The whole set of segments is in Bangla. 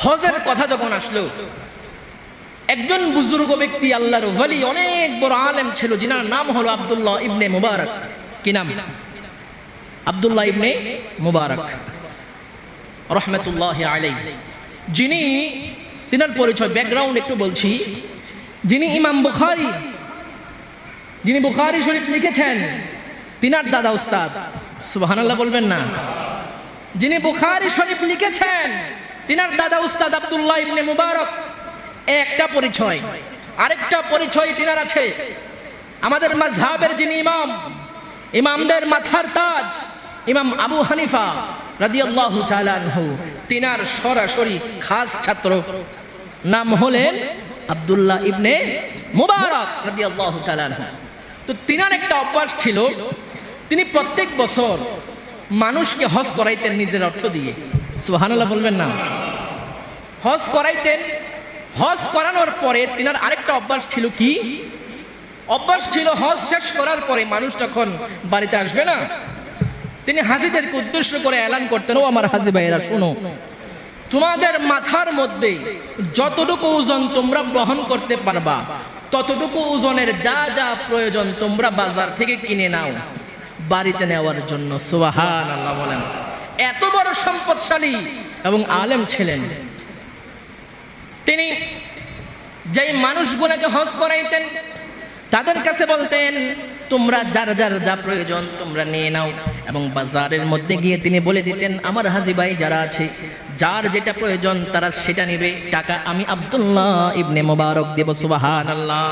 হজের কথা যখন আসলো, একজন বুজুর্গ ব্যক্তি, আল্লাহর ওলি, অনেক বড় আলেম ছিল, যিনার নাম হলো আব্দুল্লাহ ইবনে মুবারক। কি নাম? আব্দুল্লাহ ইবনে মুবারক রহমতুল্লাহি আলাইহি। যিনি, তিনার পরিচয় ব্যাকগ্রাউন্ড একটু বলছি, যিনি ইমাম বুখারী, যিনি বুখারী শরীফ লিখেছেন, তিনার দাদা উস্তাদ। সুবহানাল্লাহ বলবেন না? যিনি বুখারী শরীফ লিখেছেন তিনার দাদা উস্তাদ আব্দুল্লাহ ইবনে মুবারক। একটা পরিচয়। আরেকটা পরিচয় তিনার আছে, আমাদের মাযহাবের যিনি ইমাম, ইমামদের মাথার তাজ, ইমাম আবু হানিফা রাদিয়াল্লাহু তাআলা আনহু, তিনার সরাসরি খাস ছাত্র, নাম হলেন আব্দুল্লাহ ইবনে মুবারক রাদিয়াল্লাহু তাআলা আনহু। তো তিনার একটা অভ্যাস ছিল, তিনি প্রত্যেক বছর মানুষকে হজ করাইতেন নিজের অর্থ দিয়ে। সুবহানাল্লাহ বলবেন না? হজ করাইতেন। হজ করানোর পরে তিনার আরেকটা অভ্যাস ছিল। কি অভ্যাস ছিল? হজ শেষ করার পরে মানুষ যখন বাড়িতে আসবে না, তিনি হাজিদেরকে উদ্দেশ্য করে এলান করতেন, ও আমার হাজি ভাইয়েরা শোনো, তোমাদের মাথার মধ্যে যতটুকু ওজন তোমরা বহন করতে পারবা, ততটুকু ওজনের যা যা প্রয়োজন তোমরা বাজার থেকে কিনে নাও বাড়িতে নেওয়ার জন্য। সুবহানাল্লাহ বলেন। এত বড় সম্পদশালী এবং আলেম ছিলেন তিনি। যেই মানুষগুলোকে হজ করাইতেন তাদের কাছে বলতেন, তোমরা যার যার যা প্রয়োজন তোমরা নিয়ে নাও, এবং বাজারের মধ্যে গিয়ে তিনি বলে দিতেন, আমার হাজি ভাই যারা আছে যার যেটা প্রয়োজন তারা সেটা নেবে, টাকা আমি আব্দুল্লাহ ইবনে মুবারক দেব। সুবহানাল্লাহ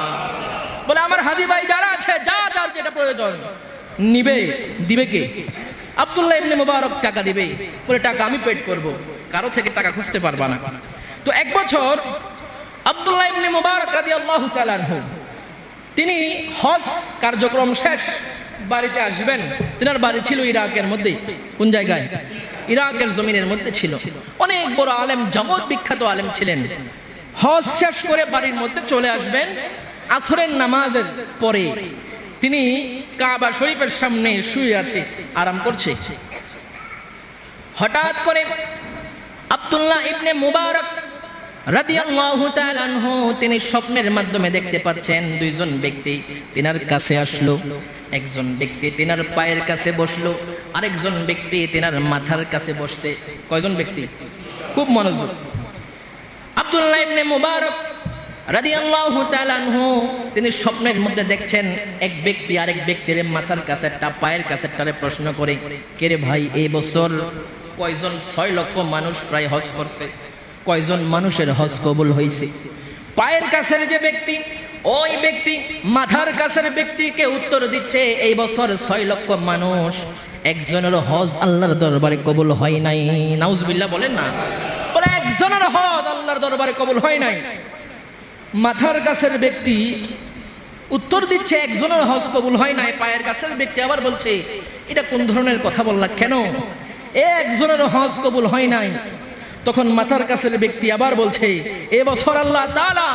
বলে, আমার হাজি ভাই যারা আছে যার যেটা প্রয়োজন নিবে। দিবে কে? আব্দুল্লাহ ইবনে মুবারক টাকা দিবে। বলে, টাকা আমি পেড করব, কারো থেকে টাকা খুঁজতে পারবা না। তো এক বছর আব্দুল্লাহ ইবনে মুবারক রাদিয়াল্লাহু তাআলা আনহু তিনি হজ কার্যক্রম শেষ বাড়িতে আসবেন। তিনার বাড়ি ছিল ইরাকের মধ্যে। কোন জায়গায়? ইরাকের জমিনের মধ্যে ছিল। অনেক বড় আলেম, জগৎ বিখ্যাত আলেম ছিলেন। হজ শেষ করে বাড়ির মধ্যে চলে আসবেন। আসরের নামাজের পরে তিনি কাবা শরীফের সামনে শুয়ে আছে, আরাম করছে। হঠাৎ করে আব্দুল্লাহ ইবনে মুবারক রাদিয়াল্লাহু তাআলা আনহু তিনি স্বপ্নের মাধ্যমে দেখতে পাচ্ছেন দুইজন ব্যক্তি তিনার কাছে আসলো। একজন ব্যক্তি তিনার পায়ের কাছে বসলো, আরেকজন ব্যক্তি তিনার মাথার কাছে বসছে। কয়জন ব্যক্তি? খুব মনোযোগ। আব্দুল্লাহ ইবনে মুবারক রাদিয়াল্লাহু তাআলা আনহু তিনি স্বপ্নের মধ্যে দেখছেন এক ব্যক্তি আরেক ব্যক্তির মাথার কাছে একটা পায়ের কাছে তারে প্রশ্ন করে, কে রে ভাই, এই বছর কয়জন 6 লক্ষ মানুষ প্রায় হজ করছে, কয়জন মানুষের হজ কবুল হয়েছে? পায়ের কাছের যে ব্যক্তি, ওই ব্যক্তি মাথার কাছের ব্যক্তিকে উত্তর দিচ্ছে, এই বছর 6 লক্ষ মানুষ, একজনের হজ আল্লাহর দরবারে কবুল হয় নাই। নাউজুবিল্লাহ বলেন না? বলে, একজনের হজ আল্লাহর দরবারে কবুল হয় নাই। মাথার কাছের ব্যক্তি উত্তর দিচ্ছে, একজনের হজ কবুল হয় নাই। পায়ের কাছের ব্যক্তি আবার বলছে, এটা কোন ধরনের কথা বললা? কেন একজনের হজ কবুল হয় নাই? তখন মাথার কাছের ব্যক্তি আবার বলছে, এবছর আল্লাহ তাআলা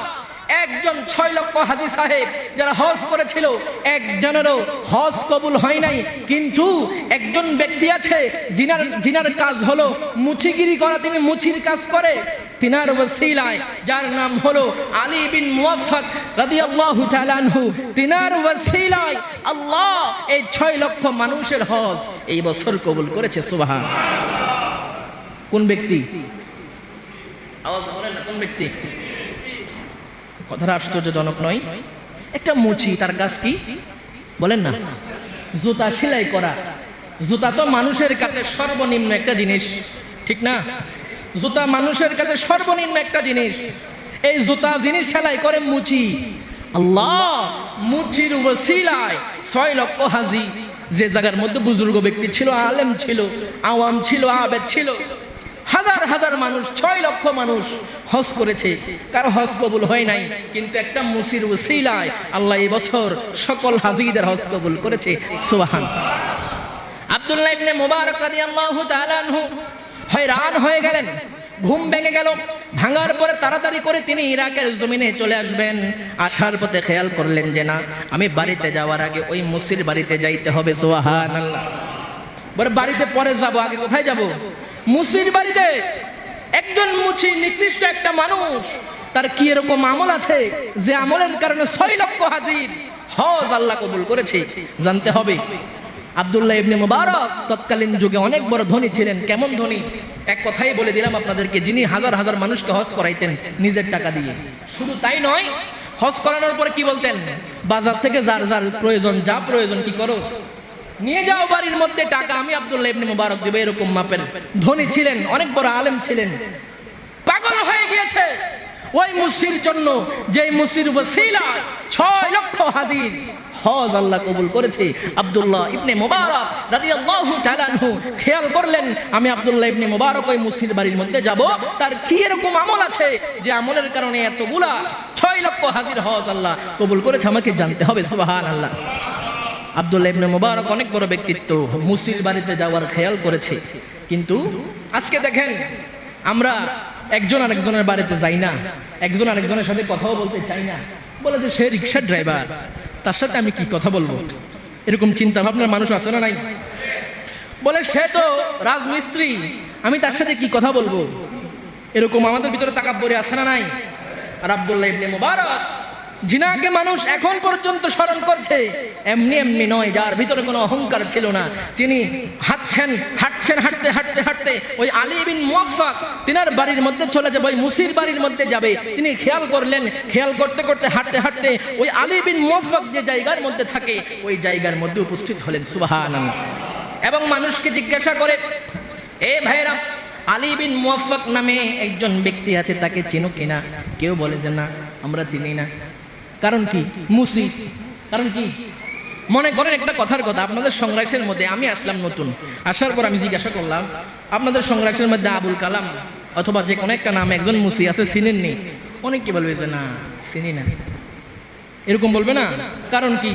একজন 6 লক্ষ হাজী সাহেব যারা হজ করেছিল একজনেরও হজ কবুল হয় নাই, কিন্তু একজন ব্যক্তি আছে জিনার কাজ হলো মুচিগিরি করা, তিনি মুচির কাজ করে, তিনার ওসিলায়, যার নাম হলো আলী বিন মুওয়াফফাক রাদিয়াল্লাহু তাআলা আনহু, তিনার ওসিলায় আল্লাহ এই 6 লক্ষ মানুষের হজ এই বছর কবুল করেছে। সুবহানাল্লাহ। কোন ব্যক্তি? আওয়াজ বলেন না, কোন ব্যক্তি? কথাটা আশ্চর্যজনক নয়? একটা মুচি, তার কাজ কি বলেন না? জুতা সেলাই করা। জুতা তো মানুষের কাছে সর্বনিম্ন একটা জিনিস, ঠিক না? জুতা মানুষের কাছে সর্বনিম্ন একটা জিনিস। এই জুতা জিনিস সেলাই করে মুচি। আল্লাহ মুচির ওসিলায় 6 লক্ষ হাজী, যে জায়গার মধ্যে বুজুর্গ ব্যক্তি ছিল, আলেম ছিল, আওয়াম ছিল, আবেদ ছিল, হাজার হাজার মানুষ, 6 লক্ষ মানুষ হজ করেছে, কারো হজ কবুল হয় নাই, কিন্তু একটা মুসির ওসিলায় আল্লাহ এই বছর সকল হাজীদের হজ কবুল করেছে। সুবহানাল্লাহ। আব্দুল্লাহ ইবনে মুবারক রাদিয়াল্লাহু তাআলা আনহু হয়রান হয়ে গেলেন, ঘুম ভেঙে গেল। ভাঙার পরে তাড়াতাড়ি করে তিনি ইরাকের জমিনে চলে আসবেন। আসার পথে খেয়াল করলেন যে না, আমি বাড়িতে যাওয়ার আগে ওই মুসির বাড়িতে যাইতে হবে। সুবহানাল্লাহ। বলে, বাড়িতে পরে যাব, আগে কোথায় যাব? মুসির বাড়িতে। একজন মুচি নিকৃষ্ট একটা মানুষ, তার কি এরকম আমল আছে যে আমলের কারণে 6 লক্ষ হাজির হজ আল্লাহ কবুল করেছে? জানতে হবে। আব্দুল্লাহ ইবনে মুবারক তৎকালীন যুগে অনেক বড় ধনী ছিলেন। কেমন ধনী? এক কথাই বলে দিলাম আপনাদেরকে, যিনি হাজার হাজার মানুষকে হজ করাইতেন নিজের টাকা দিয়ে। শুধু তাই নয়, হজ করানোর পরে কি বলতেন? বাজার থেকে যার যার প্রয়োজন, যা প্রয়োজন কি করো নিয়ে যাও বাড়ির মধ্যে, টাকা আমি আব্দুল্লাহ ইবনে মুবারক দেব। এরকম মাপের ধনী ছিলেন, অনেক বড় আলেম ছিলেন। পাগল হয়ে গিয়েছে ওই মুসির জন্য, যেই মুসির ওসিলা 6 লক্ষ হাজির হজ আল্লাহ কবুল করেছে। আব্দুল্লাহ ইবনে মুবারক রাদিয়াল্লাহু তাআলা আনহু খেয়াল করলেন, আমি আব্দুল্লাহ ইবনে মুবারক ওই মুসির বাড়ির মধ্যে যাব, তার কি এরকম আমল আছে যে আমলের কারণে এতগুলা 6 লক্ষ হাজির হজ আল্লাহ কবুল করেছে? আমাকে জানতে হবে। সুবহানাল্লাহ। আব্দুল্লাহ ইবনে মুবারক অনেক বড় ব্যক্তিত্ব, মুসির বাড়িতে যাওয়ার খেয়াল করেছে। কিন্তু আজকে দেখেন, আমরা একজন আরেকজনের বাড়িতে যাই না, একজন আরেকজনের সাথে কথাও বলতে চাই না। বলে যে সে রিকশার ড্রাইভার, তার সাথে আমি কি কথা বলবো? এরকম চিন্তা ভাবনার মানুষ আছে না নাই? বলে সে তো রাজমিস্ত্রি, আমি তার সাথে কি কথা বলবো? এরকম আমাদের ভিতরে তাকাব্বুরি আছে না নাই? আর আব্দুল্লাহ ইবনে মুবারক, জিনাকে মানুষ এখন পর্যন্ত স্মরণ করছে, এমনি এমনি নয়, যার ভিতরে কোনো অহংকার ছিল না। তিনি হাঁটছেন হাঁটতে হাঁটতে হাঁটতে ওই আলী বিন মুওয়াফফাক তিনার বাড়ির মধ্যে চলে যাবে, ওই মুসির বাড়ির মধ্যে যাবে। তিনি খেয়াল করলেন, খেয়াল করতে করতে হাঁটতে হাঁটতে ওই আলী বিন মুওয়াফফাক যে জায়গার মধ্যে থাকে ওই জায়গার মধ্যে উপস্থিত হলেন। সুবহানাল্লাহ। এবং মানুষকে জিজ্ঞাসা করে, এ ভাইরা, আলী বিন মুওয়াফফাক নামে একজন ব্যক্তি আছে, তাকে চিনো কিনা? কেউ বলে যে না, আমরা চিনি না। কারণ কি? মুসি। কারণ কি? মনে করেন একটা কথার কথা, আপনাদের সংগ্রাসের মধ্যে আমি আসলাম নতুন, আসার পর আমি জিজ্ঞাসা করলাম আপনাদের সংগ্রাসের মধ্যে আবুল কালাম অথবা যে কোনো একটা নাম একজন মুসি আছে, চিনেননি? অনেকে বলবে যে না, চিনি না। এরকম বলবে না? কারণ কি?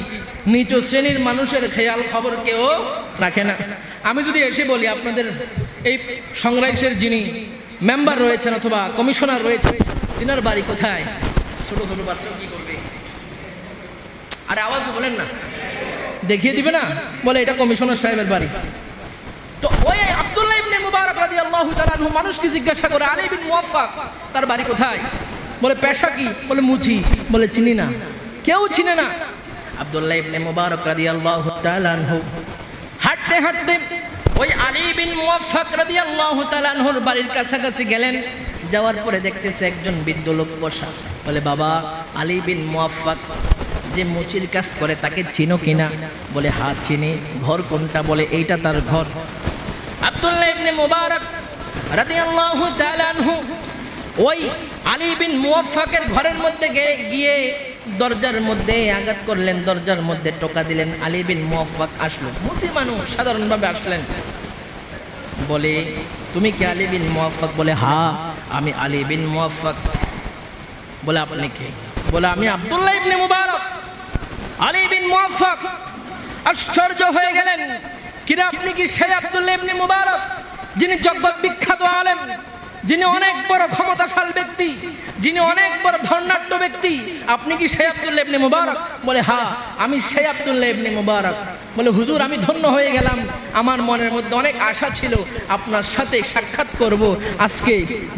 নিচ শ্রেণীর মানুষের খেয়াল খবর কেউ রাখে না। আমি যদি এসে বলি আপনাদের এই সংগ্রাসের যিনি মেম্বার রয়েছেন অথবা কমিশনার রয়েছেন, তিনার বাড়ি কোথায়? ছোট ছোট বাচ্চা কি করবে? আরে আওয়াজ বলেন না, দেখিয়ে দিবে না? বলে এটা কমিশনার সাহেবের বাড়ি। তো ওই আব্দুল্লাহ ইবনে মুবারক রাদিয়াল্লাহু তাআলা আনহু মানুষকে জিজ্ঞাসা করে, আলী বিন মুওয়াফফাক তার বাড়ি কোথায়? বলে পেশা কি? বলে মুচি। বলে চিনি না, কেউ চিনে না। আব্দুল্লাহ ইবনে মুবারক রাদিয়াল্লাহু তাআলা আনহু হাঁটতে হাঁটতে ওই আলী বিন মুওয়াফফাক রাদিয়াল্লাহু তাআলা আনহুর বাড়ির কাছাকাছি গেলেন। যাওয়ার পরে দেখতেছে একজন বৃদ্ধ লোক বসা। বলে বাবা, আলী বিন মুওয়াফফাক যে মুচির কাজ করে তাকে চিনো কিনা? বলে হ্যাঁ চিনি। ঘর কোনটা? বলে এইটা তার ঘর। আব্দুল্লাহ ইবনে মুবারক রাদিয়াল্লাহু তাআলা আনহু ওই আলী বিন মুওয়াফফাকের ঘরের মধ্যে গিয়ে দরজার মধ্যে আঘাত করলেন, দরজার মধ্যে টোকা দিলেন। আলী বিন মুওয়াফফাক আসলো, মুসলিম মানুষ, সাধারণভাবে আসলেন। বলে তুমি কি আলী বিন মুওয়াফফাক? বলে হ্যাঁ আমি আলী বিন মুওয়াফফাক। বলে আপনি কে? বলে আমি আব্দুল্লাহ ইবনে মুবারক। আলী বিন মুওয়াফফাক আশ্চর্য হয়ে গেলেন, কিরা আপনি কি সেই আব্দুল্লাহ ইবনে মুবারক যিনি জগৎ বিখ্যাত আলেম, যিনি অনেক বড় ক্ষমতাশালী ব্যক্তি, যিনি অনেক বড় ধর্নাঢ্য ব্যক্তি? আপনি কি সেই আব্দুল্লাহ ইবনে মুবারক? বলে হ্যাঁ আমি সেই আব্দুল্লাহ ইবনে মুবারক। বলে হুজুর, আমি ধন্য হয়ে গেলাম, আমার মনের মধ্যে অনেক আশা ছিল আপনার সাথে সাক্ষাৎ করব। আজকে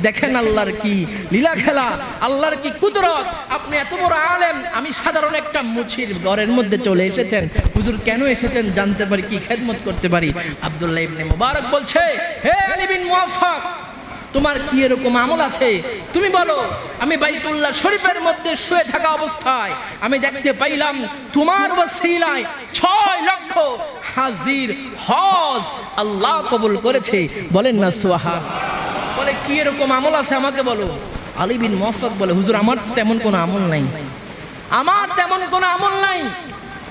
দেখেন আল্লাহর কি লীলা খেলা, আল্লাহর কি কুদরত। আপনি এত বড় আলেম, আমি সাধারণ একটা মুচির ঘরের মধ্যে চলে এসেছেন। হুজুর কেন এসেছেন জানতে পারি? কি খেদমত করতে পারি? আব্দুল্লাহ ইবনে মুবারক বলছে, হে আলী বিন মুওয়াফফাক, তোমার কি এরকম আমল আছে? তুমি বলো। আমি বাইতুল্লাহ শরীফের মধ্যে শুয়ে থাকা অবস্থায় আমি দেখতে পাইলাম তোমার ওসিলায় 6 লক্ষ হাজির হজ আল্লাহ কবুল করেছে। বলেন না সুবহান। বলে কি এরকম আমল আছে আমাকে বলো। আলী বিন মুওয়াফফাক বলে, হুজুর আমার তেমন কোনো আমল নাই, আমার তেমন কোনো আমল নাই।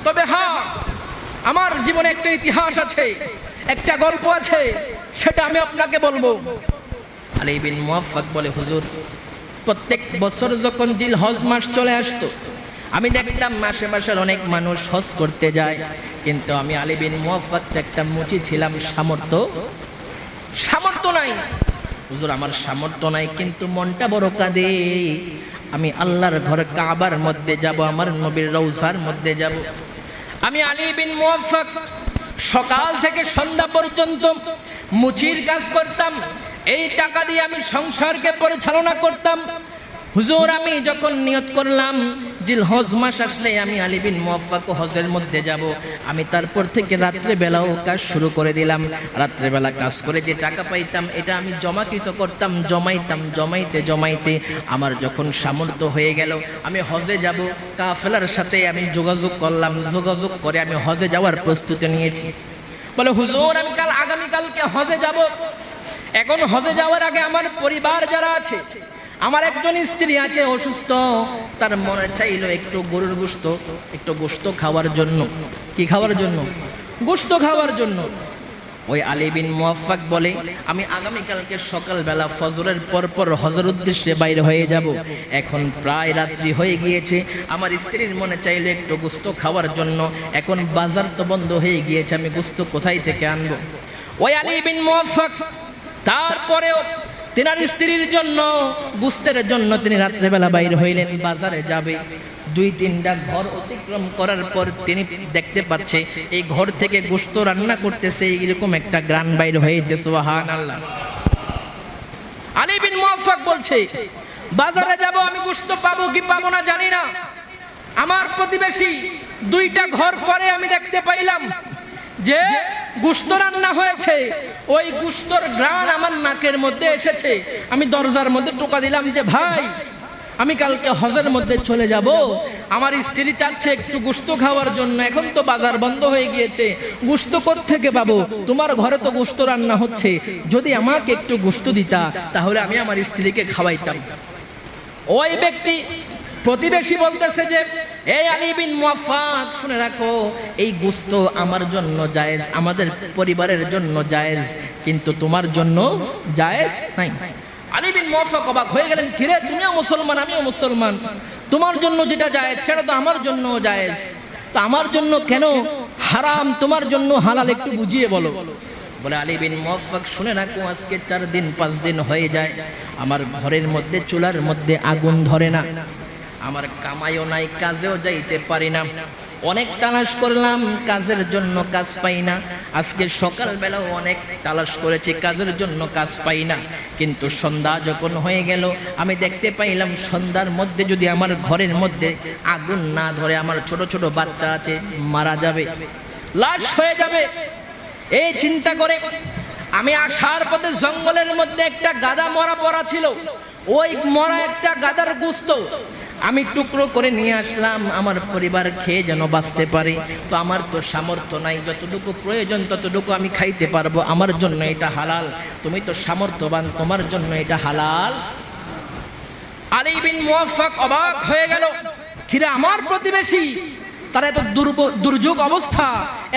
তবে হ্যাঁ, আমার জীবনে একটা ইতিহাস আছে, একটা গল্প আছে, সেটা আমি আপনাকে বলবো। আলী বিন মুওয়াফফাক বলে, হুজুর প্রত্যেক বছর যখন জিল হজ মাস চলে আসতো আমি দেখতাম মাসে মাসে অনেক মানুষ হজ করতে যায়, কিন্তু আমি আলী বিন মুওয়াফফাক একটা মুচি ছিলাম, সামর্থ্য নাই। হুজুর আমার সামর্থ্য নাই, কিন্তু মনটা বড় কাঁদে। আমি আল্লাহর ঘর কাবার মধ্যে যাব, আমার নবীর রওজার মধ্যে যাব। আমি আলী বিন মুওয়াফফাক সকাল থেকে সন্ধ্যা পর্যন্ত মুচির কাজ করতাম। এই টাকা দিয়ে আমি সংসারকে পরিচালনা করতাম। হুজুর আমি যখন নিয়ত করলাম জিলহজ মাস আসলে আমি আলী বিন মুওয়াফফাক হজের মধ্যে যাব, আমি তারপর থেকে রাত্রে বেলাও কাজ শুরু করে দিলাম। রাত্রে বেলা কাজ করে যে টাকা পাইতাম এটা আমি জমাকৃত করতাম, জমাইতে আমার যখন সামর্থ্য হয়ে গেল আমি হজে যাব, কাফেলার সাথে আমি যোগাযোগ করলাম, যোগাযোগ করে আমি হজে যাওয়ার প্রস্তুতি নিয়েছি। বলে হুজুর আমি আগামীকালকে হজে যাব। এখন হজে যাওয়ার আগে আমার পরিবার যারা আছে, আমার একজন স্ত্রী আছে অসুস্থ, তার মনে চাইলো একটু গরুর গোশত, একটু গোশত খাওয়ার জন্য। কি খাওয়ার জন্য? গোশত খাওয়ার জন্য। ওই আলী বিন মুওয়াফফাক বলে আমি আগামীকালকে সকালবেলা ফজরের পর হজের উদ্দেশ্যে বাইরে হয়ে যাব। এখন প্রায় রাত্রি হয়ে গিয়েছে, আমার স্ত্রীর মনে চাইলো একটু গোশত খাওয়ার জন্য। এখন বাজার তো বন্ধ হয়ে গিয়েছে, আমি গোশত কোথায় থেকে আনবো? ওই আলী বিন মুওয়াফফাক তারপরেও তিনার স্ত্রীর জন্য গোশতের জন্য তিনি রাত্রেবেলা বাইরে হইলেন, বাজারে যাবে। 2-3টা ঘর অতিক্রম করার পর তিনি দেখতে পাচ্ছে এই ঘর থেকে গোশত রান্না করতেছে, এরকম একটা গ্রান বাইর হয়েছে। সুবহানাল্লাহ। আলী বিন মুওয়াফফাক বলছে বাজারে যাব, আমি গোশত পাবো কি পাবো না জানি না। আমার প্রতিবেশী 2টা ঘর পরে আমি দেখতে পাইলাম যে গোশত রান্না হয়েছে, ওই গোশতর ঘ্রাণ আমার নাকের মধ্যে এসেছে। আমি দরজার মধ্যে টোকা দিলাম যে ভাই আমি কালকে হজের মধ্যে চলে যাব, আমার স্ত্রী চাচ্ছে একটু গোশত খাওয়ার জন্য, এখন তো বাজার বন্ধ হয়ে গিয়েছে, গোশত কোত্থেকে পাবো? তোমার ঘরে তো গোশত রান্না হচ্ছে, যদি আমাকে একটু গোশত দিতা তাহলে আমি আমার স্ত্রীকে খাওয়াইতাম। ওই ব্যক্তি প্রতিবেশী বলতেছে যে এই আলী বিন মুওয়াফফাক শুনে রাখো, এই গোশত আমার জন্য জায়েজ, আমাদের পরিবারের জন্য জায়েজ, কিন্তু তোমার জন্য জায়েজ নাই। আলী বিন মুওয়াফফাক অবাক হয়ে গেলেন, কিরে তুমিও মুসলমান আমিও মুসলমান, তোমার জন্য যেটা জায়েজ সেটা তো আমার জন্য জায়েজ, তো আমার জন্য কেন হারাম, তোমার জন্য হালাল, একটু বুঝিয়ে বলো। বলে আলী বিন মুওয়াফফাক শুনে রাখো, আজকে 4 দিন 5 দিন হয়ে যায় আমার ঘরের মধ্যে চুলার মধ্যে আগুন ধরে না, আমার কামাইও নাই, কাজেও যাইতে পারি না, অনেক তালাশ করলাম কাজের জন্য কাজ পাই না, আজকে সকালবেলাও অনেক তালাশ করেছি কাজের জন্য কাজ পাই না, কিন্তু সন্ধ্যা যখন হয়ে গেল আমি দেখতে পাইলাম সন্ধ্যার মধ্যে যদি আমার ঘরের মধ্যে আগুন না ধরে আমার ছোট ছোট বাচ্চা আছে মারা যাবে, লাশ হয়ে যাবে। এই চিন্তা করে আমি আসার পথে জঙ্গলের মধ্যে একটা গাধা মরা পড়া ছিল, ওই মরা একটা গাধার গোশত আমি টুকরো করে নিয়ে আসলাম, আমার পরিবার খেয়ে যেন বাঁচতে পারে। তো আমার তো সামর্থ্য নাই, যতটুকু প্রয়োজন ততটুকু আমি খাইতে পারবো, আমার জন্য এটা হালাল, তুমি তো সামর্থ্যবান, তোমার জন্য এটা হালাল। আলী বিন মুওয়াফফাক অবাক হয়ে গেল, কিরে আমার প্রতিবেশী, তার এত দুর্যোগ অবস্থা,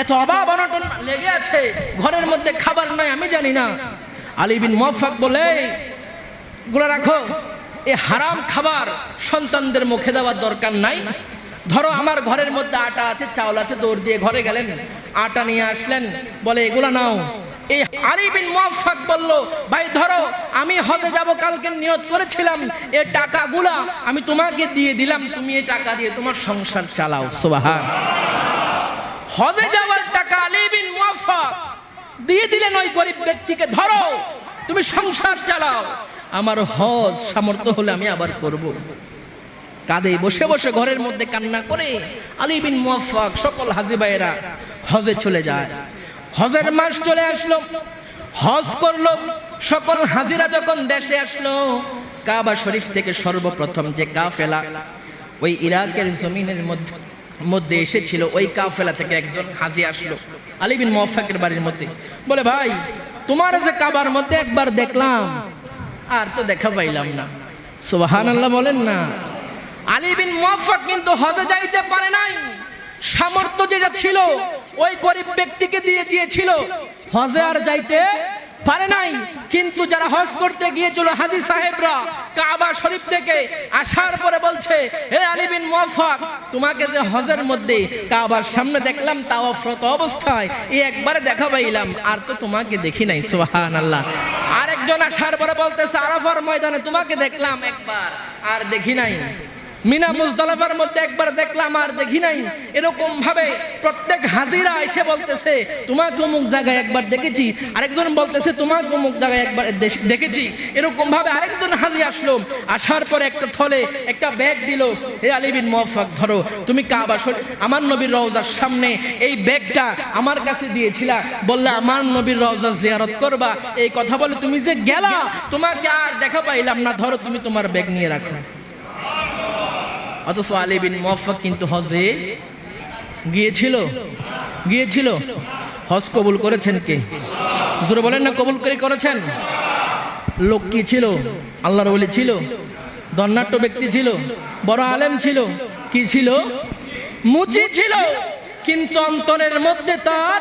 এত অভাব অনটন লেগে আছে, ঘরের মধ্যে খাবার নাই আমি জানি না। আলী বিন মুওয়াফফাক বলে গুলো রাখো, এই হারাম খাবার সন্তানদের মুখে দেওয়ার দরকার নাই, ধরো আমার ঘরের মধ্যে আটা আছে চাউল আছে, দৌড় দিয়ে ঘরে গেলেন আটা নিয়ে আসলেন, বলে এগুলা নাও। এই আলী বিন মুওয়াফফাক বলল ভাই ধরো, আমি হজে যাব কালকে নিয়ত করেছিলাম, এই টাকাগুলা আমি তোমাকে দিয়ে দিলাম, তুমি এই টাকা দিয়ে তোমার সংসার চালাও। সুবহান। হজে যাওয়ার টাকা আলী বিন মুওয়াফফাক দিয়ে দিলেন ওই গরিব ব্যক্তিকে, ধরো তুমি সংসার চালাও, আমার হজ সামর্থ্য হলে আমি আবার করব। কাঁধে বসে বসে ঘরের মধ্যে কান্না করে আলী বিন মুওয়াফফাক সকল হাজী ভাইয়েরা হজে চলে যায়। হজের মাস চলে আসলো, হজ করলো, সকল হাজিরা যখন দেশে আসলো, কাবা শরীফ থেকে সর্বপ্রথম যে কাফেলা ওই ইরাকের জমিনের মধ্যে এসেছিল, ওই কাফেলা থেকে একজন হাজী আসলো আলী বিন মুওয়াফফাকের বাড়ির মধ্যে, বলে ভাই তোমার যে কাবার মধ্যে একবার দেখলাম আর তো দেখা পাইলাম না। সুবহানাল্লাহ বলেন না। আলী বিন মুওয়াফফাক কিন্তু হজে যাইতে পারে নাই, সামর্থ্য যেটা ছিল ওই গরিব ব্যক্তিকে দিয়ে দিয়েছিল, হজে আর যাইতে পারে নাই। কিন্তু যারা হজ করতে গিয়েছিল হাজী সাহেবরা কাবা শরীফ থেকে আসার পরে বলছে, হে আলী বিন মুওয়াফফাক, তোমাকে যে হজের মধ্যে কাবার সামনে দেখলাম তাওয়াফরত অবস্থায়, এই একবারে দেখা পাইলাম, আর তো তোমাকে দেখি নাই। সুবহানাল্লাহ। আরেকজন আসার পরে বলতেছে, আরাফার ময়দানে তোমাকে দেখলাম একবার, আর দেখি নাই। মিনা মুজদালিফার মধ্যে একবার দেখলাম আর দেখি নাই, এরকম ভাবে প্রত্যেক হাজিরা এসে বলতেছে তোমাকে অমুক জায়গায় একবার দেখেছি, আরেকজন বলতেছে তোমাকে অমুক জায়গায় একবার দেখেছি। এরকম ভাবে আরেকজন হাজি আসলো, আসার পরে একটা থলে একটা ব্যাগ দিল, হে আলী বিন মুওয়াফফাক ধরো, তুমি কাবা শরীফ আমার নবীর রওজার সামনে এই ব্যাগটা আমার কাছে দিয়েছিলা, বললে আমার নবীর রওজা জিয়ারত করবা, এই কথা বলে তুমি যে গেলা তোমাকে আর দেখা পাইলাম না, ধরো তুমি তোমার ব্যাগ নিয়ে রাখো। অথচ আলী বিন মুওয়াফফাক কিন্তু হজে গিয়েছিল। হজ কবুল করেছেন কে? জোরে বলেন না, কবুল করেছেন? লোক কি ছিল? আল্লাহর ওলি ছিল, ধন্যাঢ্য ব্যক্তি ছিল, বড় আলেম ছিল, কি ছিল? মুচি ছিল, কিন্তু অন্তরের মধ্যে তার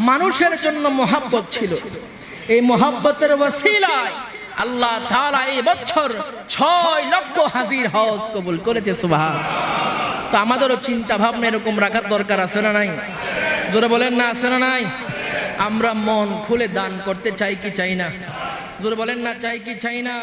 মানুষের জন্য মহাব্বত ছিল। এই মহাব্বতের ওসিলায় আল্লাহ তাআলা এই বছর 6 লক্ষ হাজির হজ কবুল করেছে। সুবহান। তো আমাদেরও চিন্তা ভাবনা এরকম রাখার দরকার আছে না নাই? জোরে বলেন না, আছে না নাই? আমরা মন খুলে দান করতে চাই কি চাই না? জোরে বলেন না, চাই কি চাই না?